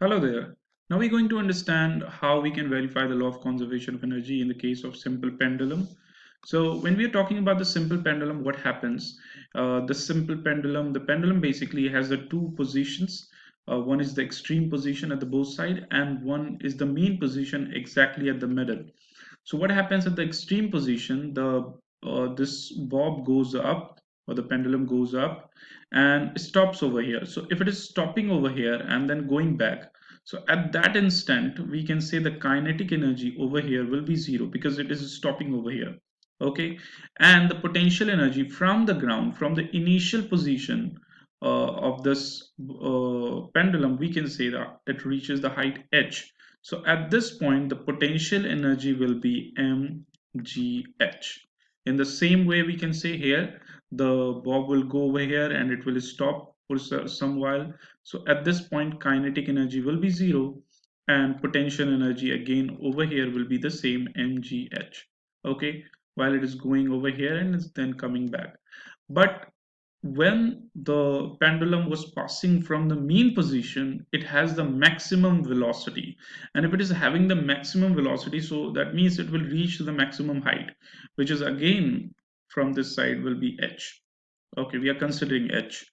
Hello there. Now we're going to understand how we can verify the law of conservation of energy in the case of simple pendulum. So when we're talking about the simple pendulum, what happens? The pendulum basically has the two positions. One is the extreme position at the both side, and one is the mean position exactly at the middle. So what happens at the extreme position? The this bob goes up, or the pendulum goes up and stops over here. So if it is stopping over here and then going back, so at that instant we can say the kinetic energy over here will be zero because it is stopping over here. Okay, and the potential energy from the ground, from the initial position of this pendulum, we can say that it reaches the height h. So at this point, the potential energy will be mgh. In the same way, we can say here, the bob will go over here and it will stop for some while. So at this point, kinetic energy will be zero and potential energy again over here will be the same mgh. Okay, while it is going over here and it's then coming back. But when the pendulum was passing from the mean position, it has the maximum velocity. And if it is having the maximum velocity, so that means it will reach the maximum height, which is again from this side will be h. Okay, we are considering h.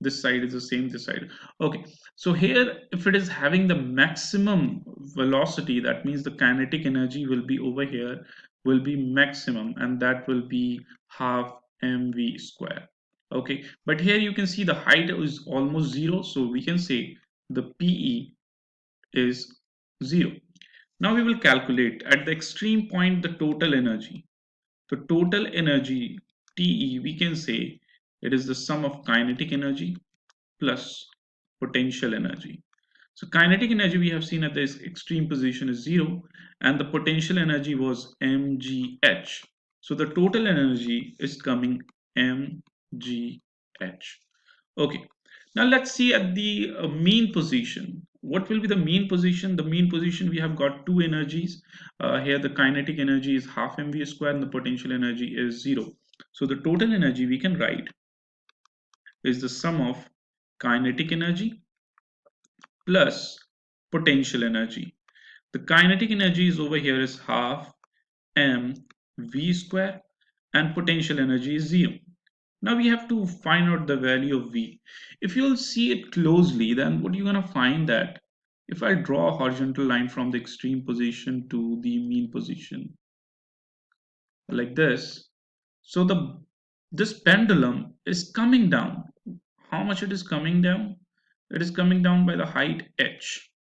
This side is the same, this side. Okay, so here, if it is having the maximum velocity, that means the kinetic energy will be over here, will be maximum, and that will be half mv square. Okay, but here you can see the height is almost zero, so we can say the PE is zero. Now we will calculate at the extreme point the total energy. The total energy TE, we can say it is the sum of kinetic energy plus potential energy. So kinetic energy we have seen at this extreme position is zero and the potential energy was mgh. So the total energy is coming mgh. Okay, now let's see at the mean position. What will be the mean position? The mean position, we have got two energies. Here the kinetic energy is half mv square and the potential energy is zero. So the total energy we can write is the sum of kinetic energy plus potential energy. The kinetic energy is over here is half m v square and potential energy is zero. Now we have to find out the value of v. If you'll see it closely, then what you're gonna find that if I draw a horizontal line from the extreme position to the mean position like this, so this pendulum is coming down. How much it is coming down? It is coming down by the height h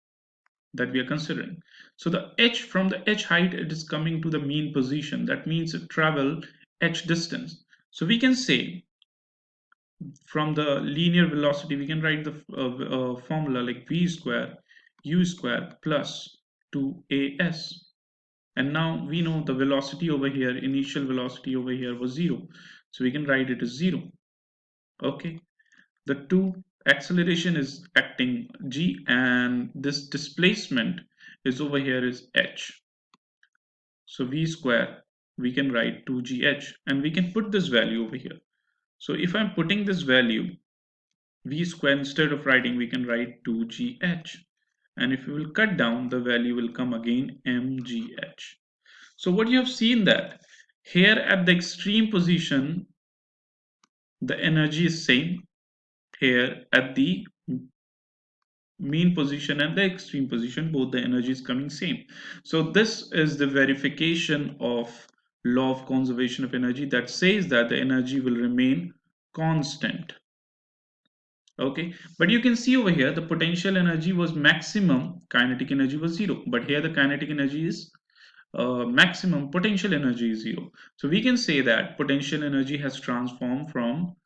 that we are considering. So the h, from the h height, it is coming to the mean position. That means it travel h distance. So we can say from the linear velocity, we can write the formula like v square u square plus 2as. And now we know the velocity over here, initial velocity over here was zero. So we can write it as zero. Okay. The two acceleration is acting g and this displacement is over here is h. So v square, we can write 2gh and we can put this value over here. So if I'm putting this value, v square, instead of writing, we can write 2gh. And if we will cut down, the value will come again mgh. So what you have seen that here at the extreme position, the energy is same. Here at the mean position and the extreme position, both the energy is coming same. So this is the verification of law of conservation of energy that says that the energy will remain constant. Okay, but you can see over here the potential energy was maximum, kinetic energy was zero, but here the kinetic energy is maximum, potential energy is zero. So we can say that potential energy has transformed from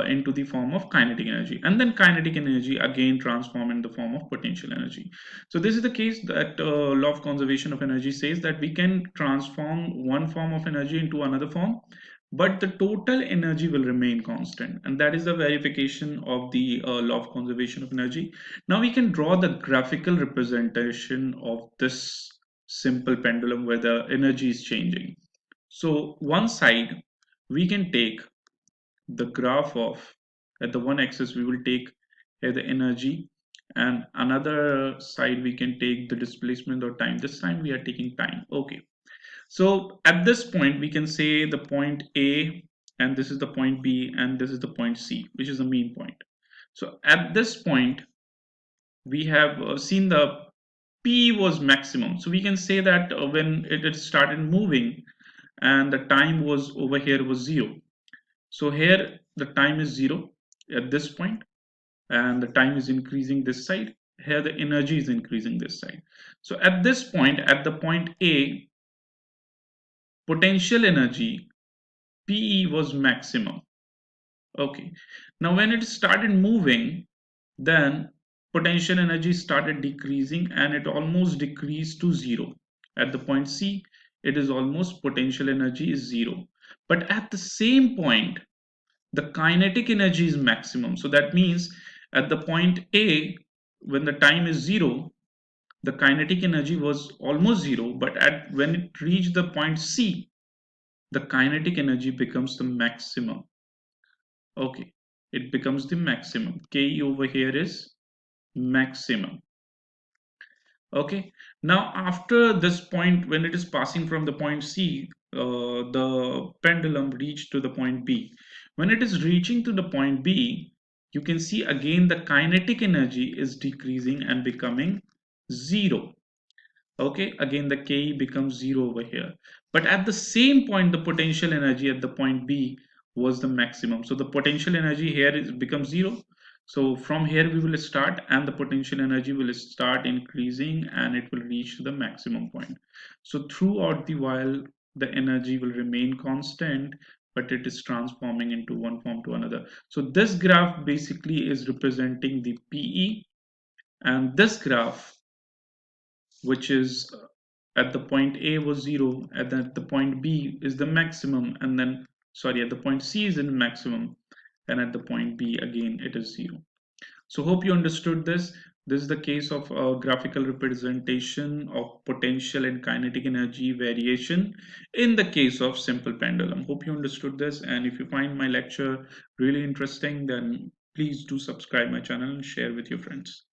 into the form of kinetic energy, and then kinetic energy again transform in the form of potential energy. So this is the case that law of conservation of energy says that we can transform one form of energy into another form, but the total energy will remain constant, and that is the verification of the law of conservation of energy. Now we can draw the graphical representation of this simple pendulum where the energy is changing. So one side we can take the graph of, at the one axis we will take here the energy, and another side we can take the displacement or time. This time we are taking time. Okay, so at this point we can say the point A, and this is the point B, and this is the point C, which is the mean point. So at this point we have seen the P was maximum. So we can say that when it started moving and the time was over here was 0. So here the time is 0 at this point, and the time is increasing this side. Here the energy is increasing this side. So at this point, at the point A, potential energy PE was maximum. Okay. Now when it started moving, then potential energy started decreasing and it almost decreased to 0. At the point C, it is almost potential energy is 0. But at the same point, the kinetic energy is maximum. So that means at the point A, when the time is 0, the kinetic energy was almost 0. But when it reached the point C, the kinetic energy becomes the maximum. Okay, it becomes the maximum. Ke over here is maximum. Okay, now after this point, when it is passing from the point C, the pendulum reached to the point B. When it is reaching to the point B, you can see again the kinetic energy is decreasing and becoming 0. Okay, again the Ke becomes 0 over here. But at the same point, the potential energy at the point B was the maximum. So the potential energy here is becomes 0. So from here we will start and the potential energy will start increasing and it will reach the maximum point. So throughout the while the energy will remain constant, but it is transforming into one form to another. So this graph basically is representing the PE, and this graph, which is at the point A was 0, and then at the point B is the maximum, and then sorry, at the point C is in maximum, and at the point B again it is 0. So hope you understood this. This is the case of a graphical representation of potential and kinetic energy variation in the case of simple pendulum. Hope you understood this, and if you find my lecture really interesting, then please do subscribe my channel and share with your friends.